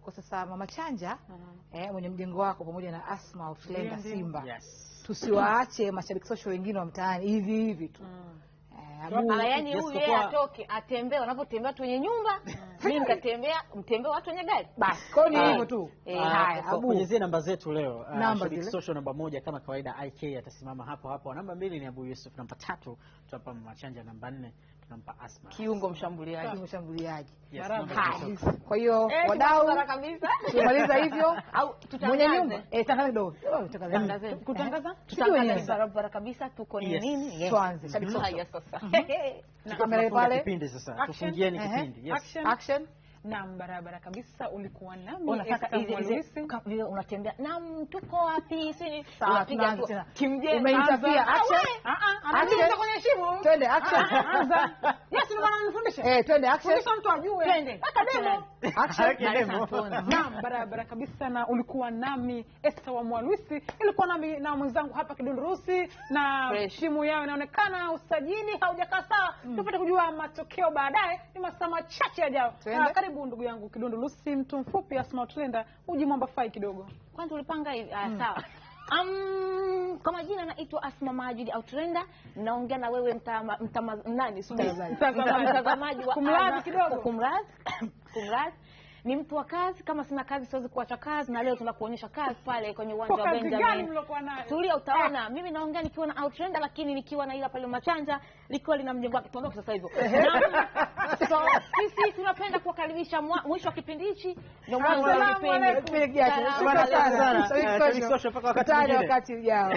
Kwa sasa Mama Chanja mwenye mjengo wako pamoja na Asma Outlander Simba, tusiwaache mashabiki social wengine wa mtaani hivi tu. Yaani huyu yeye atoke atembee wanapotembea watu wenye nyumba, mimi nikatembea mtembee watu wenye gari. Basi kwa ni hivyo tu. Haya, kwenye zile namba zetu leo, shabiki social namba 1 kama kawaida IK atasimama hapo. Namba 2 ni Abu Yusuf, namba 3 tutapa Mama Chanja, namba 4 tunampa Asma kiungo mshambuliaji. Kwa hiyo wadau tumaliza hivyo au mwenye nyumba tangaza kidogo. Tutangaza barabara kabisa tuko ni nini? Tuanze sasa. Na kamera pale kipindi sasa. Tufungieni kipindi. Action. Naam, barabara kabisa. Ulikuwa nami vile unatembea. Naam, tuko wapi? Sisi unapiga kimje. Umeitafia action. Anaanza kwenye shimo. Twende action. Yes, ndio maana nifundisha. Twende action. Fundisha mtu ajue. Twende. Demo. Action. Naam, barabara kabisa. Na ulikuwa nami Esther wa Mwalwisi. Ilikuwa nami na mwenzangu hapa Kidundurusi, na timu yao inaonekana usajili haujakaa sawa. Tupate kujua matokeo baadaye, ni masaa machache yajayo. Karibu ndugu yangu Kidundurusi, mtu mfupi Asma Outlander, uji mwamba fai kidogo. Kwanza ulipanga hivi, sawa. Kwa majina naitwa Asma Majid Outlander, naongea na wewe mtazamaji wa kumradhi kidogo. Kumradhi. Ni mtu wa kazi, kama sina kazi siwezi kuacha kazi, na leo tunakuonyesha kazi pale kwenye uwanja wa Benjamin. Tulia utaona. Mimi naongea nikiwa na Outlander, lakini nikiwa na ila pale Mama Chanja likiwa lina mjengo wake. Tuondoke sasa hivyo. So sisi tunapenda kuwakaribisha mwisho wa kipindi hichi, ndio mwanzo wa kipindi. Asante sana. Wakati ujao.